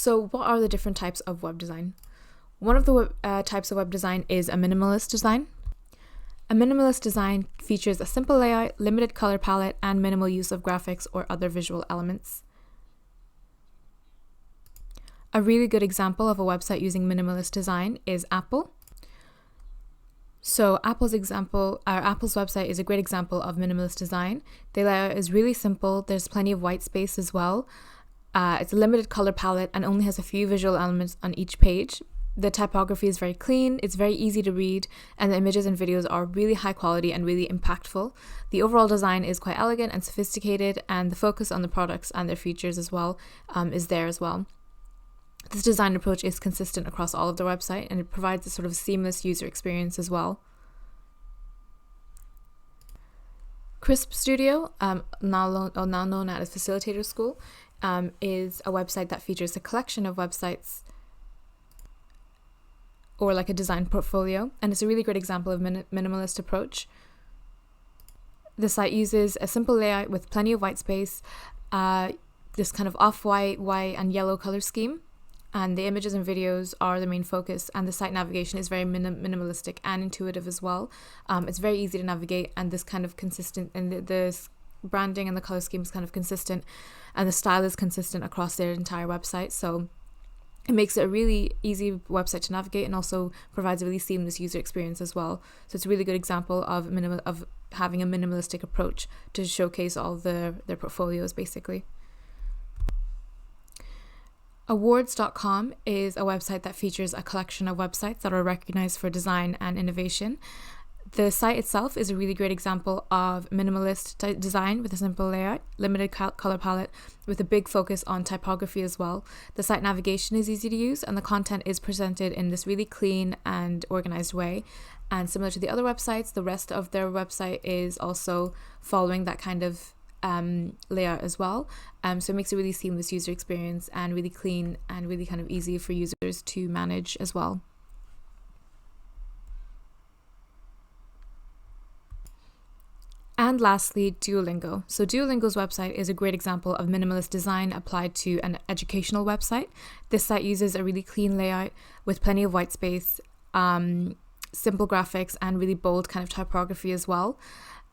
So what are the different types of web design? One of the types of web design is a minimalist design. A minimalist design features a simple layout, limited color palette, and minimal use of graphics or other visual elements. A really good example of a website using minimalist design is Apple. So Apple's website is a great example of minimalist design. The layout is really simple. There's plenty of white space as well. It's a limited color palette and only has a few visual elements on each page. The typography is very clean, it's very easy to read, and the images and videos are really high quality and really impactful. The overall design is quite elegant and sophisticated, and the focus on the products and their features as well is there as well. This design approach is consistent across all of the website, and it provides a sort of seamless user experience as well. Crisp Studio, now known as Facilitator School, is a website that features a collection of websites or like a design portfolio, and it's a really great example of minimalist approach. The site uses a simple layout with plenty of white space, this kind of off-white, white and yellow color scheme, and the images and videos are the main focus, and the site navigation is very minimalistic and intuitive as well. It's very easy to navigate, and this kind of consistent, and the branding and the color scheme is kind of consistent, and the style is consistent across their entire website, so it makes it a really easy website to navigate and also provides a really seamless user experience as well. So it's a really good example of having a minimalistic approach to showcase all their portfolios basically. Awards.com is a website that features a collection of websites that are recognized for design and innovation. The site itself is a really great example of minimalist design with a simple layout, limited color palette, with a big focus on typography as well. The site navigation is easy to use, and the content is presented in this really clean and organized way. And similar to the other websites, the rest of their website is also following that kind of layout as well. So it makes a really seamless user experience and really clean and really kind of easy for users to manage as well. And lastly, Duolingo. So Duolingo's website is a great example of minimalist design applied to an educational website. This site uses a really clean layout with plenty of white space, simple graphics, and really bold kind of typography as well.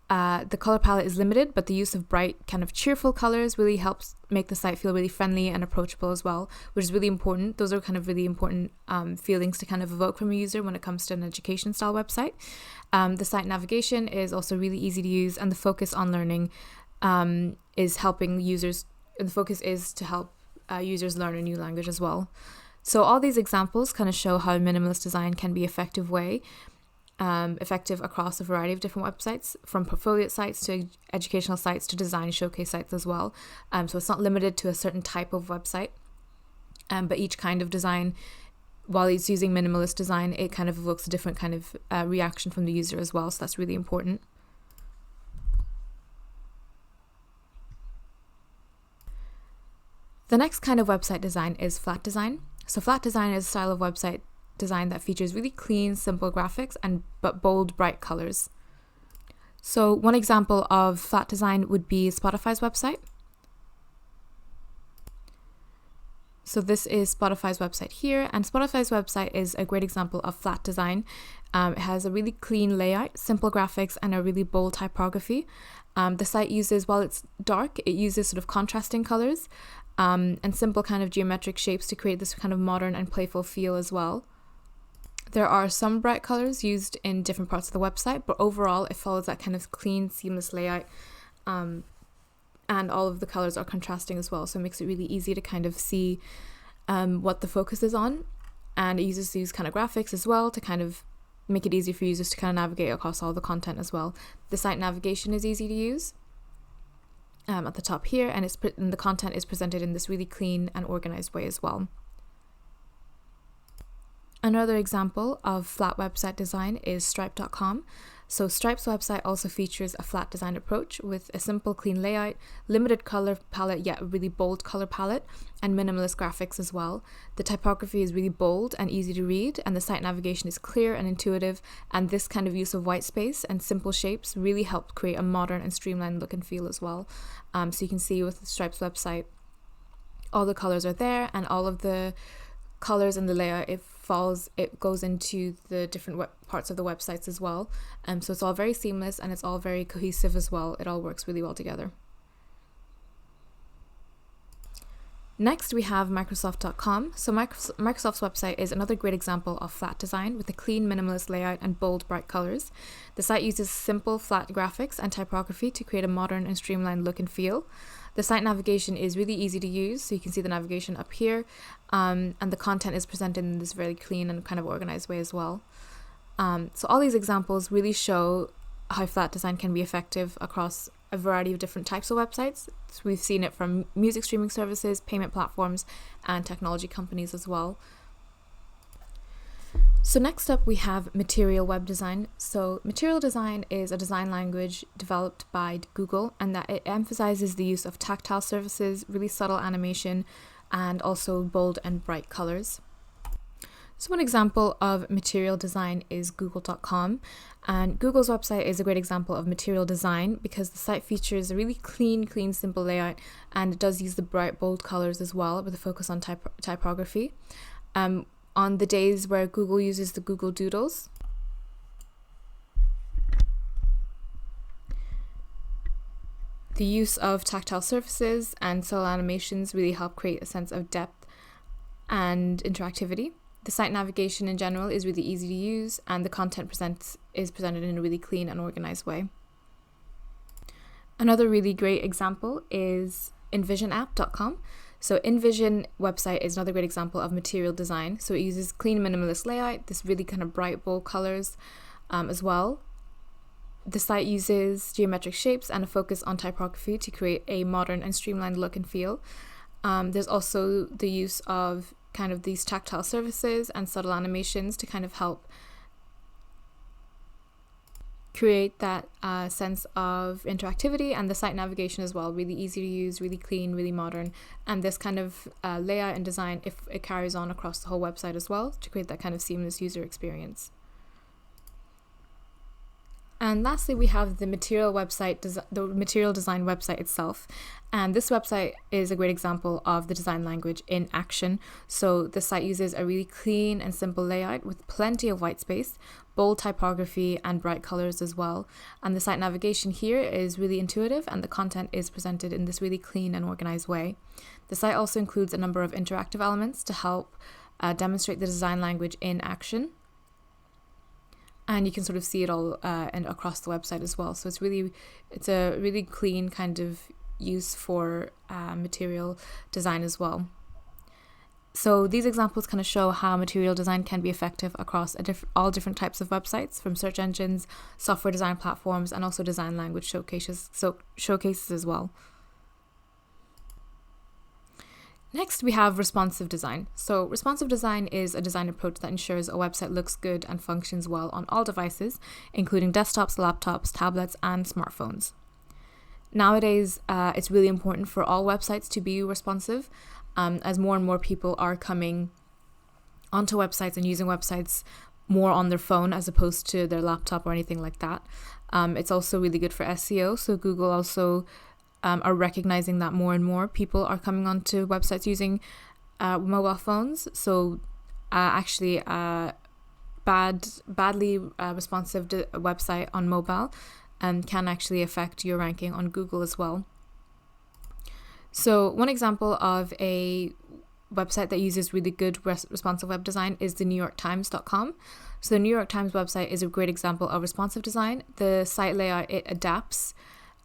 The color palette is limited, but the use of bright, kind of cheerful colors really helps make the site feel really friendly and approachable as well, which is really important. Those are kind of really important feelings to kind of evoke from a user when it comes to an education style website. The site navigation is also really easy to use, and the focus on learning is helping users. The focus is to help users learn a new language as well. So all these examples kind of show how minimalist design can be effective across a variety of different websites, from portfolio sites to educational sites to design showcase sites as well. So it's not limited to a certain type of website, but each kind of design, while it's using minimalist design, it kind of evokes a different kind of reaction from the user as well. So that's really important. The next kind of website design is flat design. So flat design is a style of website design that features really clean, simple graphics but bold, bright colors. So one example of flat design would be Spotify's website. So this is Spotify's website here, and Spotify's website is a great example of flat design. It has a really clean layout, simple graphics, and a really bold typography. The site uses, while it's dark, it uses sort of contrasting colors and simple kind of geometric shapes to create this kind of modern and playful feel as well. There are some bright colors used in different parts of the website, but overall it follows that kind of clean, seamless layout, and all of the colors are contrasting as well, so it makes it really easy to kind of see what the focus is on, and it uses these kind of graphics as well to kind of make it easy for users to kind of navigate across all the content as well. The site navigation is easy to use at the top here, and the content is presented in this really clean and organized way as well. Another example of flat website design is Stripe.com. So Stripe's website also features a flat design approach with a simple, clean layout, limited color palette, yet a really bold color palette, and minimalist graphics as well. The typography is really bold and easy to read, and the site navigation is clear and intuitive, and this kind of use of white space and simple shapes really helped create a modern and streamlined look and feel as well. So you can see with Stripe's website, all the colors are there, and all of the colors in the layout, it goes into the different parts of the websites as well. So it's all very seamless and it's all very cohesive as well. It all works really well together. Next, we have Microsoft.com. So Microsoft's website is another great example of flat design with a clean minimalist layout and bold, bright colors. The site uses simple, flat graphics and typography to create a modern and streamlined look and feel. The site navigation is really easy to use, so you can see the navigation up here, and the content is presented in this very clean and kind of organized way as well. So all these examples really show how flat design can be effective across a variety of different types of websites. So we've seen it from music streaming services, payment platforms, and technology companies as well. So next up we have material web design. So material design is a design language developed by Google, and that it emphasizes the use of tactile surfaces, really subtle animation, and also bold and bright colors. So one example of material design is Google.com, and Google's website is a great example of material design because the site features a really clean, simple layout, and it does use the bright, bold colors as well with a focus on typography. On the days where Google uses the Google Doodles, the use of tactile surfaces and subtle animations really help create a sense of depth and interactivity. The site navigation in general is really easy to use, and the content is presented in a really clean and organized way. Another really great example is InvisionApp.com. So InVision website is another great example of material design. So it uses clean minimalist layout, this really kind of bright, bold colors as well. The site uses geometric shapes and a focus on typography to create a modern and streamlined look and feel. There's also the use of kind of these tactile surfaces and subtle animations to kind of help create that sense of interactivity, and the site navigation as well, really easy to use, really clean, really modern, and this kind of layout and design, if it carries on across the whole website as well to create that kind of seamless user experience. And lastly, we have the material design website itself. And this website is a great example of the design language in action. So the site uses a really clean and simple layout with plenty of white space, bold typography, and bright colors as well. And the site navigation here is really intuitive, and the content is presented in this really clean and organized way. The site also includes a number of interactive elements to help demonstrate the design language in action. And you can sort of see it all and across the website as well. So it's a really clean kind of use for material design as well. So these examples kind of show how material design can be effective across all different types of websites, from search engines, software design platforms, and also design language showcases as well. Next, we have responsive design. So responsive design is a design approach that ensures a website looks good and functions well on all devices, including desktops, laptops, tablets, and smartphones. Nowadays, it's really important for all websites to be responsive, as more and more people are coming onto websites and using websites more on their phone as opposed to their laptop or anything like that. It's also really good for SEO, so Google also are recognizing that more and more people are coming onto websites using mobile phones. So badly responsive website on mobile can actually affect your ranking on Google as well. So one example of a website that uses really good responsive web design is the NewYorkTimes.com. So the New York Times website is a great example of responsive design. The site layout, it adapts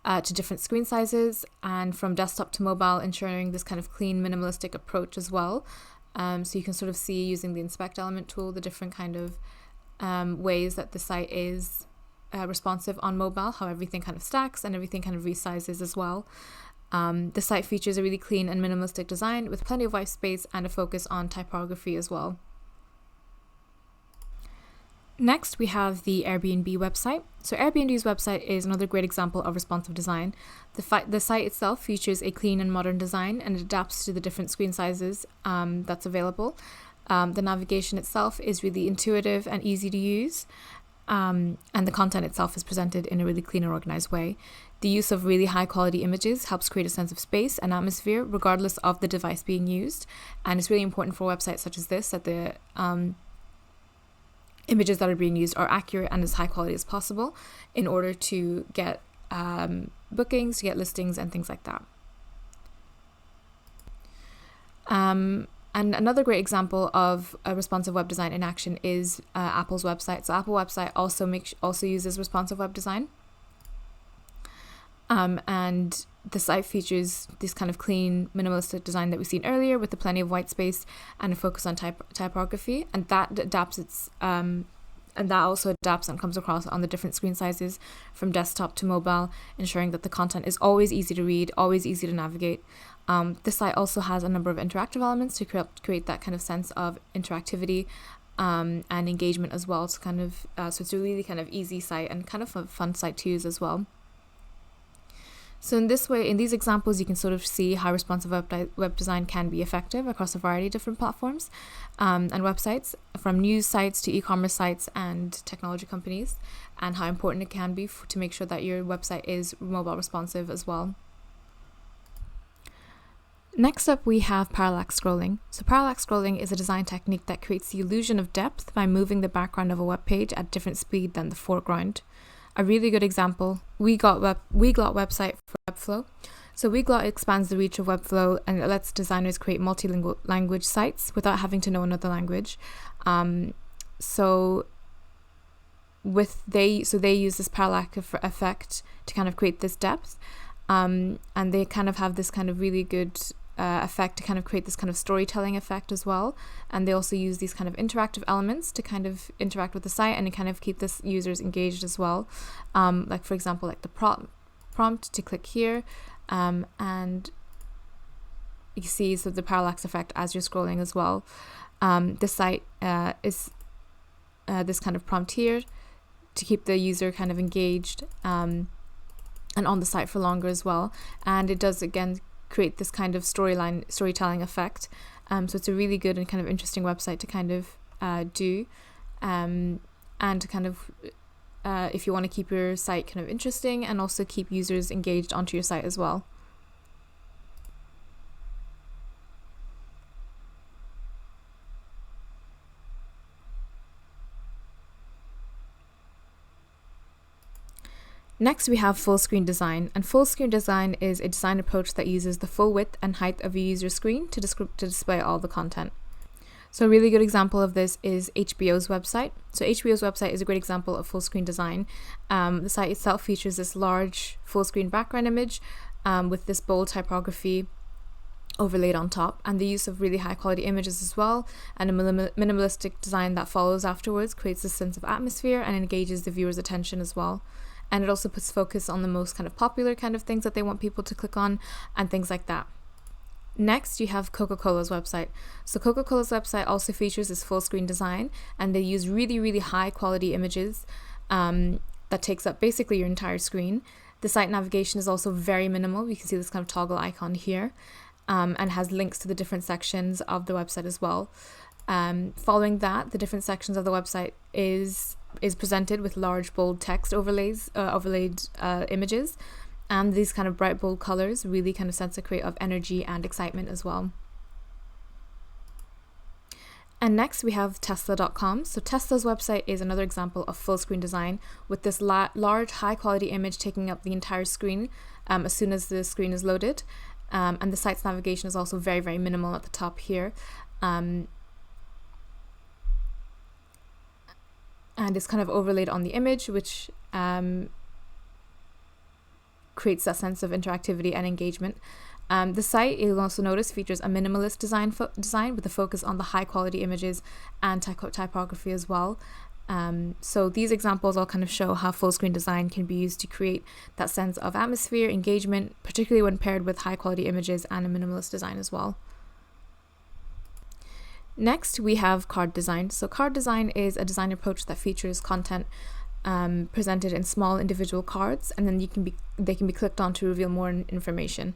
to different screen sizes and from desktop to mobile, ensuring this kind of clean minimalistic approach as well. So you can sort of see, using the inspect element tool, the different kind of ways that the site is responsive on mobile, how everything kind of stacks and everything kind of resizes as well. The site features a really clean and minimalistic design with plenty of white space and a focus on typography as well. Next, we have the Airbnb website. So Airbnb's website is another great example of responsive design. The site itself features a clean and modern design, and it adapts to the different screen sizes that's available. The navigation itself is really intuitive and easy to use, and the content itself is presented in a really clean and organized way. The use of really high quality images helps create a sense of space and atmosphere regardless of the device being used. And it's really important for websites such as this that the images that are being used are accurate and as high quality as possible in order to get bookings, to get listings and things like that. And another great example of a responsive web design in action is Apple's website. So Apple website also uses responsive web design. And the site features this kind of clean, minimalistic design that we've seen earlier with the plenty of white space and a focus on typography. And that adapts and that also adapts and comes across on the different screen sizes from desktop to mobile, ensuring that the content is always easy to read, always easy to navigate. The site also has a number of interactive elements to create that kind of sense of interactivity and engagement as well. So it's a really kind of easy site and kind of a fun site to use as well. So in this way, in these examples, you can sort of see how responsive web design can be effective across a variety of different platforms and websites, from news sites to e-commerce sites and technology companies, and how important it can be to make sure that your website is mobile responsive as well. Next up, we have parallax scrolling. So parallax scrolling is a design technique that creates the illusion of depth by moving the background of a web page at different speed than the foreground. A really good example, Weglot website for Webflow. So Weglot expands the reach of Webflow and it lets designers create multilingual language sites without having to know another language. So they use this parallax effect to kind of create this depth, and they kind of have this kind of really good effect to kind of create this kind of storytelling effect as well. And they also use these kind of interactive elements to kind of interact with the site and to kind of keep the users engaged as well. Like for example, like the prompt to click here, and you see the parallax effect as you're scrolling as well. The site is this kind of prompt here to keep the user kind of engaged and on the site for longer as well. And it does again create this kind of storytelling effect. So it's a really good and kind of interesting website to kind of do, and to kind of if you want to keep your site kind of interesting and also keep users engaged onto your site as well. Next, we have full screen design, and full screen design is a design approach that uses the full width and height of a user's screen to display all the content. So a really good example of this is HBO's website. So HBO's website is a great example of full screen design. The site itself features this large full screen background image with this bold typography overlaid on top, and the use of really high quality images as well, and a minimalistic design that follows afterwards creates a sense of atmosphere and engages the viewer's attention as well. And it also puts focus on the most kind of popular kind of things that they want people to click on and things like that. Next, you have Coca-Cola's website. So Coca-Cola's website also features this full screen design, and they use really, really high quality images that takes up basically your entire screen. The site navigation is also very minimal. You can see this kind of toggle icon here, and has links to the different sections of the website as well. Following that, the different sections of the website is presented with large bold text overlaid images, and these kind of bright bold colors really kind of sense a create of energy and excitement as well. And next we have Tesla.com. So Tesla's website is another example of full screen design with this large high quality image taking up the entire screen as soon as the screen is loaded, and the site's navigation is also very, very minimal at the top here. And it's kind of overlaid on the image, which creates that sense of interactivity and engagement. The site, you'll also notice, features a minimalist design with a focus on the high quality images and typography as well. So these examples all kind of show how full screen design can be used to create that sense of atmosphere, engagement, particularly when paired with high quality images and a minimalist design as well. Next, we have card design. So card design is a design approach that features content presented in small individual cards, and then they can be clicked on to reveal more information.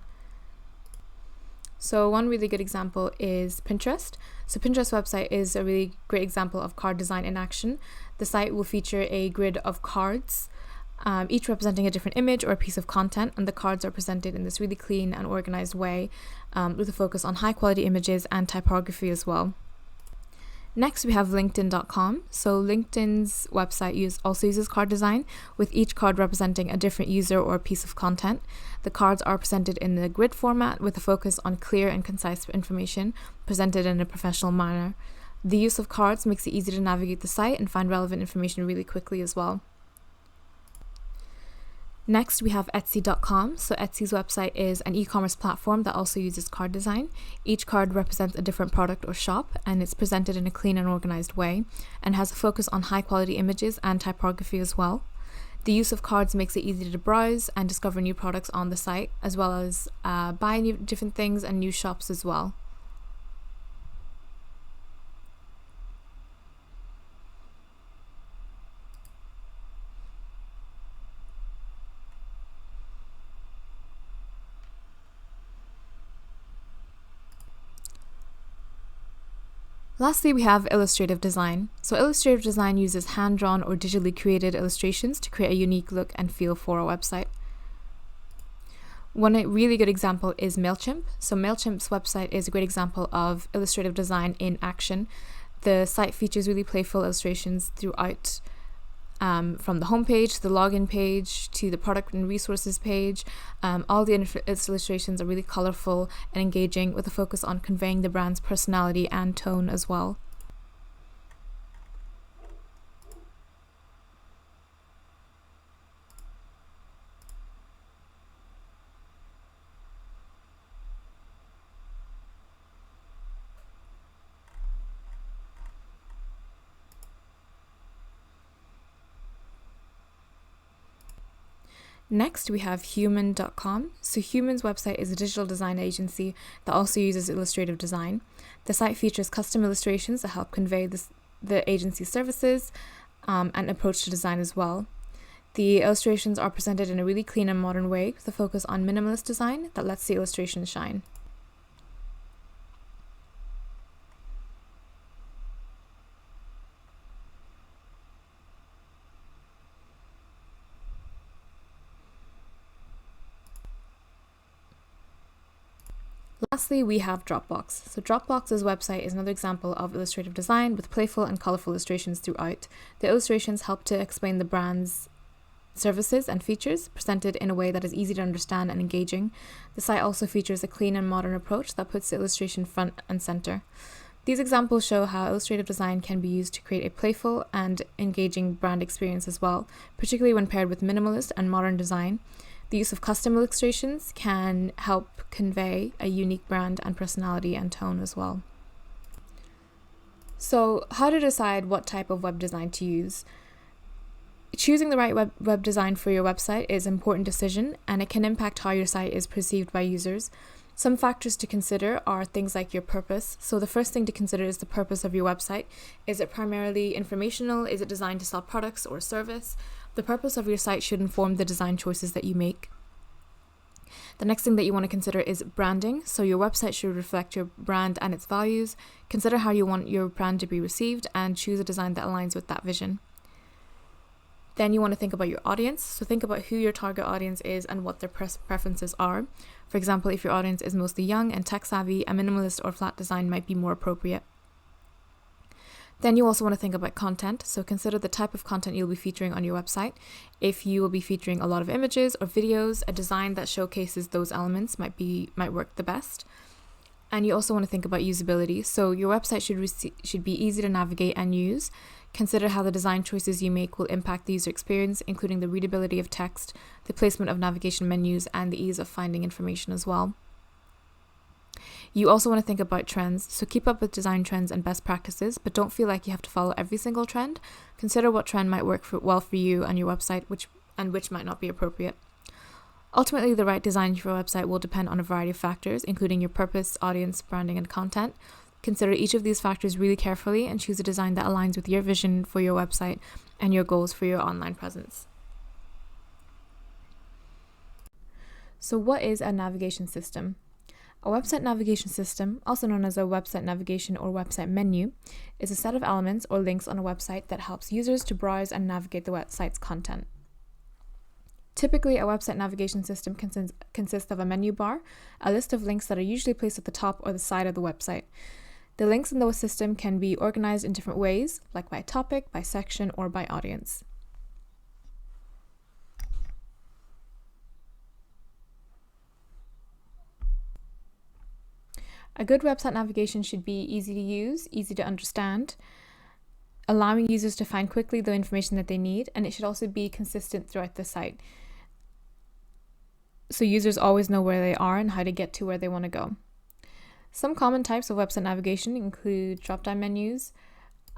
So one really good example is Pinterest. So Pinterest website is a really great example of card design in action. The site will feature a grid of cards each representing a different image or a piece of content, and the cards are presented in this really clean and organized way, with a focus on high quality images and typography as well. Next, we have LinkedIn.com. So LinkedIn's website also uses card design, with each card representing a different user or piece of content. The cards are presented in the grid format with a focus on clear and concise information presented in a professional manner. The use of cards makes it easy to navigate the site and find relevant information really quickly as well. Next, we have Etsy.com. So Etsy's website is an e-commerce platform that also uses card design. Each card represents a different product or shop, and it's presented in a clean and organized way, and has a focus on high quality images and typography as well. The use of cards makes it easy to browse and discover new products on the site, as well as buy new different things and new shops as well. Lastly, we have Illustrative design. So Illustrative design uses hand-drawn or digitally created illustrations to create a unique look and feel for a website. One really good example is MailChimp. So MailChimp's website is a great example of illustrative design in action. The site features really playful illustrations throughout, from the homepage to the login page to the product and resources page. All the illustrations are really colorful and engaging, with a focus on conveying the brand's personality and tone as well. Next, we have Human.com. So Human's website is a digital design agency that also uses illustrative design. The site features custom illustrations that help convey the agency's services and approach to design as well. The illustrations are presented in a really clean and modern way, with a focus on minimalist design that lets the illustrations shine. Lastly, we have Dropbox. So Dropbox's website is another example of illustrative design with playful and colorful illustrations throughout. The illustrations help to explain the brand's services and features, presented in a way that is easy to understand and engaging. The site also features a clean and modern approach that puts the illustration front and center. These examples show how illustrative design can be used to create a playful and engaging brand experience as well, particularly when paired with minimalist and modern design. The use of custom illustrations can help convey a unique brand and personality and tone as well. So, how to decide what type of web design to use? Choosing the right web design for your website is an important decision, and it can impact how your site is perceived by users. Some factors to consider are things like your purpose. So the first thing to consider is the purpose of your website. Is it primarily informational? Is it designed to sell products or service? The purpose of your site should inform the design choices that you make. The next thing that you want to consider is branding. So your website should reflect your brand and its values. Consider how you want your brand to be received and choose a design that aligns with that vision. Then you want to think about your audience. So think about who your target audience is and what their preferences are. For example, if your audience is mostly young and tech savvy, a minimalist or flat design might be more appropriate. Then you also want to think about content. So consider the type of content you'll be featuring on your website. If you will be featuring a lot of images or videos, a design that showcases those elements might work the best. And you also want to think about usability. So your website should be easy to navigate and use. Consider how the design choices you make will impact the user experience, including the readability of text, the placement of navigation menus, and the ease of finding information as well. You also want to think about trends. So keep up with design trends and best practices, but don't feel like you have to follow every single trend. Consider what trend might work well for you and your website, which might not be appropriate. Ultimately, the right design for your website will depend on a variety of factors, including your purpose, audience, branding, and content. Consider each of these factors really carefully and choose a design that aligns with your vision for your website and your goals for your online presence. So what is a navigation system? A website navigation system, also known as a website navigation or website menu, is a set of elements or links on a website that helps users to browse and navigate the website's content. Typically, a website navigation system consists of a menu bar, a list of links that are usually placed at the top or the side of the website. The links in the system can be organized in different ways, like by topic, by section, or by audience. A good website navigation should be easy to use, easy to understand, allowing users to find quickly the information that they need, and it should also be consistent throughout the site, so users always know where they are and how to get to where they want to go. Some common types of website navigation include drop-down menus,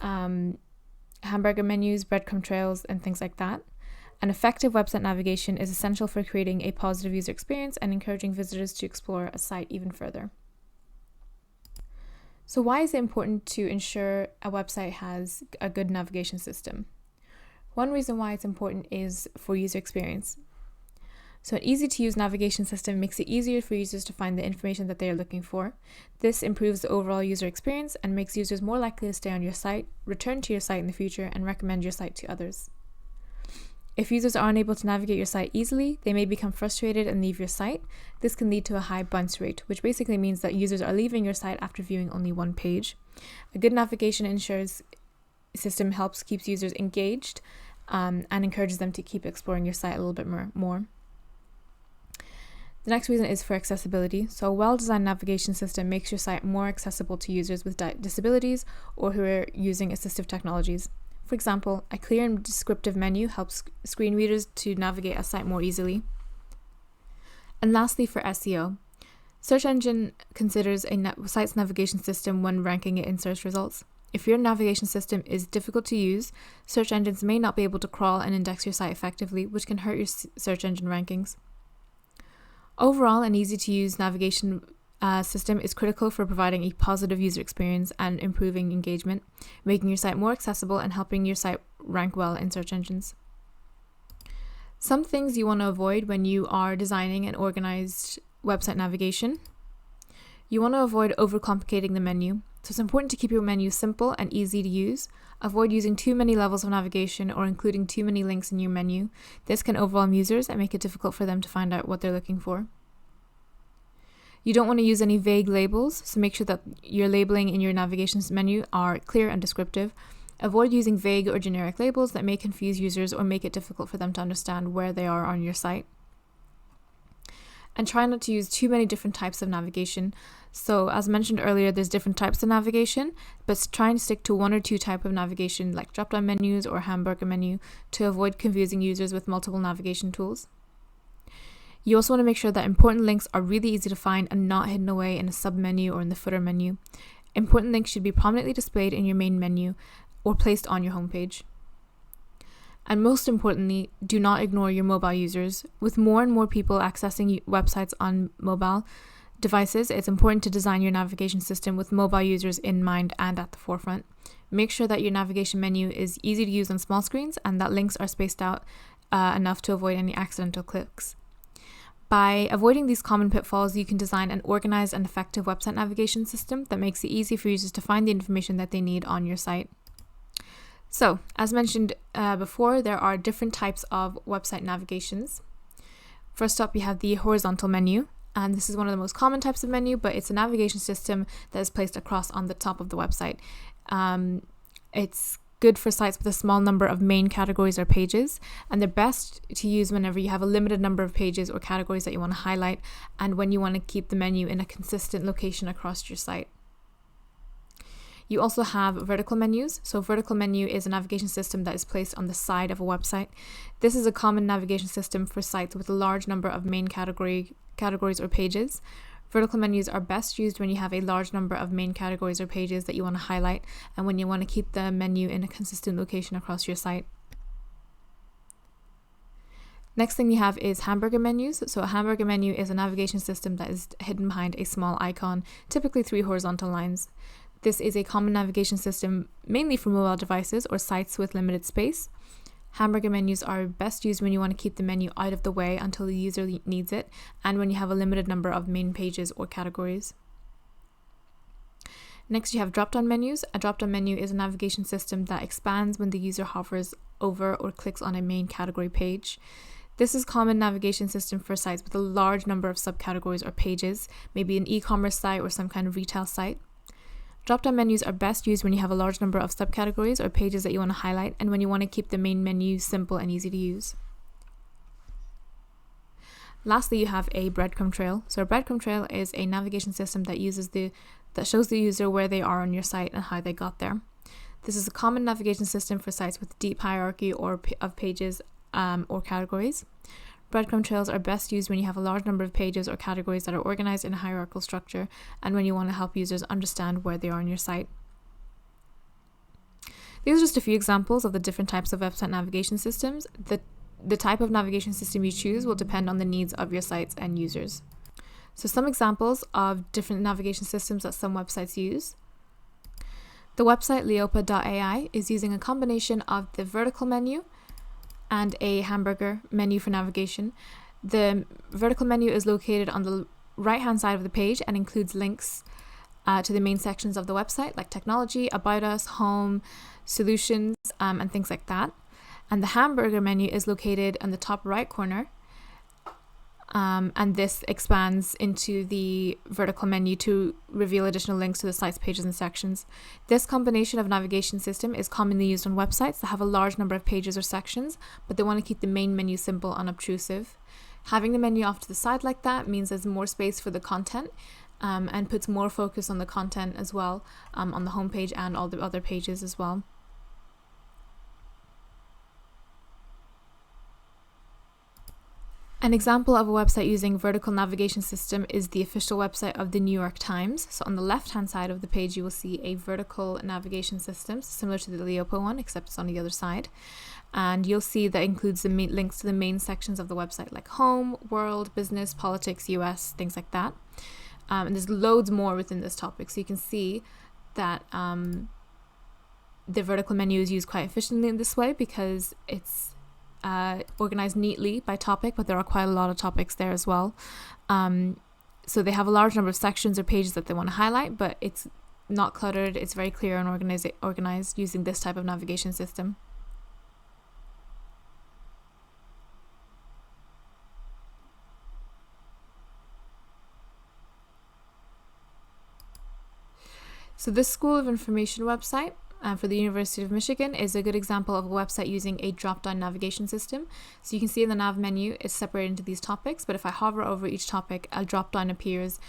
hamburger menus, breadcrumb trails, and things like that. An effective website navigation is essential for creating a positive user experience and encouraging visitors to explore a site even further. So why is it important to ensure a website has a good navigation system? One reason why it's important is for user experience. So an easy-to-use navigation system makes it easier for users to find the information that they are looking for. This improves the overall user experience and makes users more likely to stay on your site, return to your site in the future, and recommend your site to others. If users are unable to navigate your site easily, they may become frustrated and leave your site. This can lead to a high bounce rate, which basically means that users are leaving your site after viewing only one page. A good navigation system keeps users engaged and encourages them to keep exploring your site a little bit more. The next reason is for accessibility. So a well-designed navigation system makes your site more accessible to users with disabilities or who are using assistive technologies. For example, a clear and descriptive menu helps screen readers to navigate a site more easily. And lastly, for SEO. Search engine considers a site's navigation system when ranking it in search results. If your navigation system is difficult to use, search engines may not be able to crawl and index your site effectively, which can hurt your search engine rankings. Overall, an easy-to-use navigation system is critical for providing a positive user experience and improving engagement, making your site more accessible and helping your site rank well in search engines. Some things you want to avoid when you are designing an organized website navigation. You want to avoid overcomplicating the menu. So it's important to keep your menu simple and easy to use. Avoid using too many levels of navigation or including too many links in your menu. This can overwhelm users and make it difficult for them to find out what they're looking for. You don't want to use any vague labels, so make sure that your labeling in your navigation menu are clear and descriptive. Avoid using vague or generic labels that may confuse users or make it difficult for them to understand where they are on your site. And try not to use too many different types of navigation. So as mentioned earlier, there's different types of navigation, but try and stick to one or two types of navigation like drop-down menus or hamburger menu to avoid confusing users with multiple navigation tools. You also want to make sure that important links are really easy to find and not hidden away in a sub-menu or in the footer menu. Important links should be prominently displayed in your main menu or placed on your homepage. And most importantly, do not ignore your mobile users. With more and more people accessing websites on mobile devices, it's important to design your navigation system with mobile users in mind and at the forefront. Make sure that your navigation menu is easy to use on small screens and that links are spaced out enough to avoid any accidental clicks. By avoiding these common pitfalls, you can design an organized and effective website navigation system that makes it easy for users to find the information that they need on your site. So, as mentioned before, there are different types of website navigations. First up, you have the horizontal menu, and this is one of the most common types of menu, but it's a navigation system that is placed across on the top of the website. It's good for sites with a small number of main categories or pages, and they're best to use whenever you have a limited number of pages or categories that you want to highlight, and when you want to keep the menu in a consistent location across your site. You also have vertical menus. So vertical menu is a navigation system that is placed on the side of a website. This is a common navigation system for sites with a large number of main categories or pages. Vertical menus are best used when you have a large number of main categories or pages that you want to highlight and when you want to keep the menu in a consistent location across your site. Next thing you have is hamburger menus. So a hamburger menu is a navigation system that is hidden behind a small icon, typically 3 horizontal lines. This is a common navigation system mainly for mobile devices or sites with limited space. Hamburger menus are best used when you want to keep the menu out of the way until the user needs it and when you have a limited number of main pages or categories. Next, you have drop-down menus. A drop-down menu is a navigation system that expands when the user hovers over or clicks on a main category page. This is a common navigation system for sites with a large number of subcategories or pages, maybe an e-commerce site or some kind of retail site. Drop-down menus are best used when you have a large number of subcategories or pages that you want to highlight and when you want to keep the main menu simple and easy to use. Lastly, you have a breadcrumb trail. So a breadcrumb trail is a navigation system that shows the user where they are on your site and how they got there. This is a common navigation system for sites with deep hierarchy of pages or categories. Breadcrumb trails are best used when you have a large number of pages or categories that are organized in a hierarchical structure and when you want to help users understand where they are on your site. These are just a few examples of the different types of website navigation systems. The type of navigation system you choose will depend on the needs of your sites and users. So some examples of different navigation systems that some websites use. The website leopa.ai is using a combination of the vertical menu and a hamburger menu for navigation. The vertical menu is located on the right-hand side of the page and includes links to the main sections of the website, like technology, about us, home, solutions, and things like that. And the hamburger menu is located on the top right corner, and this expands into the vertical menu to reveal additional links to the site's pages and sections. This combination of navigation system is commonly used on websites that have a large number of pages or sections, but they want to keep the main menu simple and unobtrusive. Having the menu off to the side like that means there's more space for the content, and puts more focus on the content as well, on the homepage and all the other pages as well. An example of a website using vertical navigation system is the official website of the New York Times. So on the left-hand side of the page, you will see a vertical navigation system, similar to the Leopa one, except it's on the other side. And you'll see that includes the links to the main sections of the website, like home, world, business, politics, US, things like that. And there's loads more within this topic. So you can see that the vertical menu is used quite efficiently in this way because it's organized neatly by topic, but there are quite a lot of topics there as well. So they have a large number of sections or pages that they want to highlight, but it's not cluttered. It's very clear and organized using this type of navigation system. So this School of Information website for the University of Michigan is a good example of a website using a drop-down navigation system. So you can see in the nav menu, it's separated into these topics, but if I hover over each topic, a drop-down appears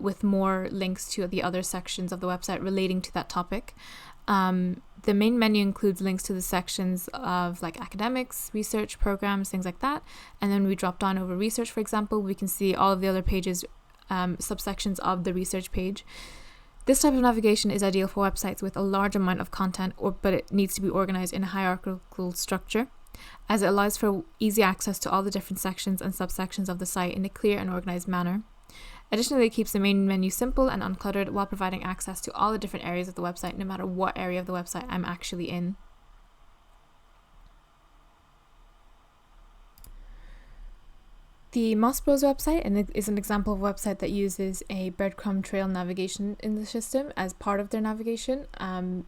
with more links to the other sections of the website relating to that topic. The main menu includes links to the sections of like academics, research, programs, things like that. And then we drop down over research, for example, we can see all of the other pages, subsections of the research page. This type of navigation is ideal for websites with a large amount of content, but it needs to be organized in a hierarchical structure, as it allows for easy access to all the different sections and subsections of the site in a clear and organized manner. Additionally, it keeps the main menu simple and uncluttered while providing access to all the different areas of the website, no matter what area of the website I'm actually in. The Moss Bros website is an example of a website that uses a breadcrumb trail navigation in the system as part of their navigation.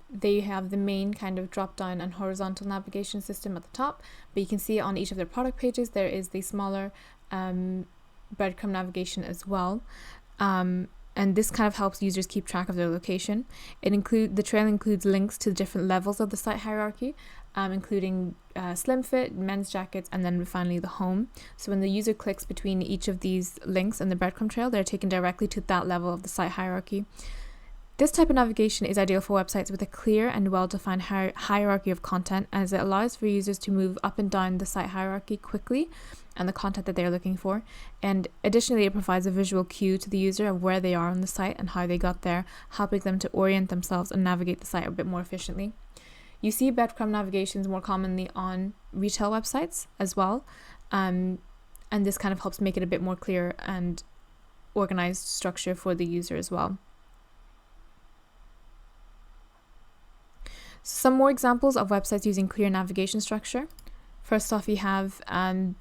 They have the main kind of drop-down and horizontal navigation system at the top, but you can see on each of their product pages there is the smaller breadcrumb navigation as well. And this kind of helps users keep track of their location. The trail includes links to different levels of the site hierarchy, including slim fit, men's jackets, and then finally the home. So when the user clicks between each of these links in the breadcrumb trail, they're taken directly to that level of the site hierarchy. This type of navigation is ideal for websites with a clear and well-defined hierarchy of content, as it allows for users to move up and down the site hierarchy quickly and the content that they're looking for. And additionally, it provides a visual cue to the user of where they are on the site and how they got there, helping them to orient themselves and navigate the site a bit more efficiently. You see breadcrumb navigations more commonly on retail websites as well, and this kind of helps make it a bit more clear and organized structure for the user as well. Some more examples of websites using clear navigation structure. First off, you have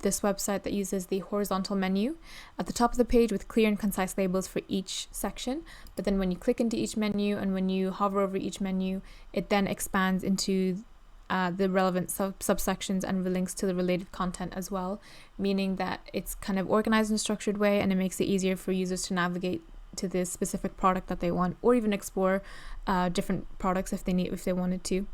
this website that uses the horizontal menu at the top of the page with clear and concise labels for each section. But then when you click into each menu and when you hover over each menu, it then expands into the relevant subsections and links to the related content as well, meaning that it's kind of organized in a structured way, and it makes it easier for users to navigate to the specific product that they want, or even explore different products if they wanted to.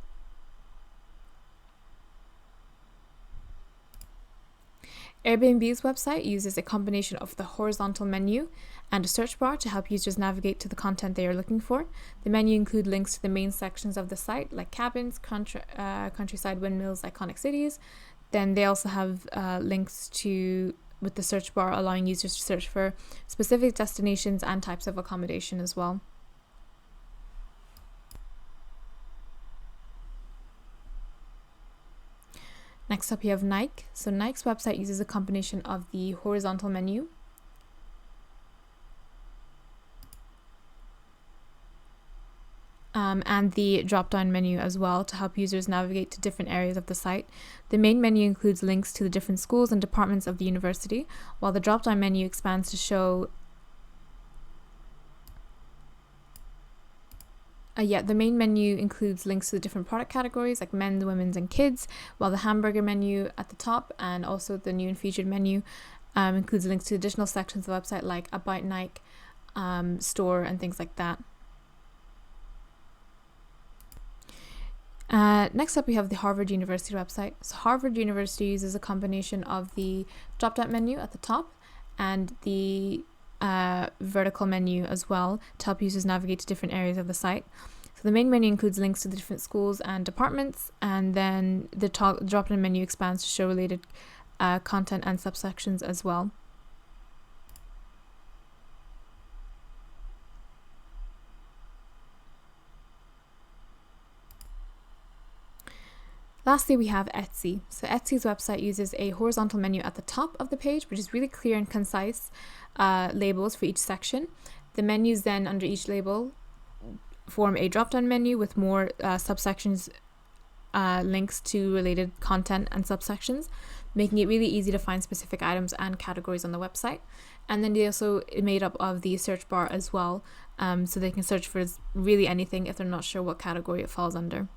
Airbnb's website uses a combination of the horizontal menu and a search bar to help users navigate to the content they are looking for. The menu includes links to the main sections of the site, like cabins, countryside, windmills, iconic cities. Then they also have links with the search bar, allowing users to search for specific destinations and types of accommodation as well. Next up, you have Nike. So Nike's website uses a combination of the horizontal menu and the drop-down menu as well to help users navigate to different areas of the site. The main menu includes links to the different schools and departments of the university, while the drop-down menu expands to show the main menu includes links to the different product categories like men's, women's, and kids, while the hamburger menu at the top and also the new and featured menu includes links to additional sections of the website like About Nike, store, and things like that. Next up, we have the Harvard University website. So Harvard University uses a combination of the drop-down menu at the top and the vertical menu as well to help users navigate to different areas of the site. So the main menu includes links to the different schools and departments, and then the drop-down menu expands to show related content and subsections as well. Lastly, we have Etsy. So Etsy's website uses a horizontal menu at the top of the page, which is really clear and concise labels for each section. The menus then under each label form a drop-down menu with more subsections, links to related content and subsections, making it really easy to find specific items and categories on the website. And then they also made up of the search bar as well, so they can search for really anything if they're not sure what category it falls under.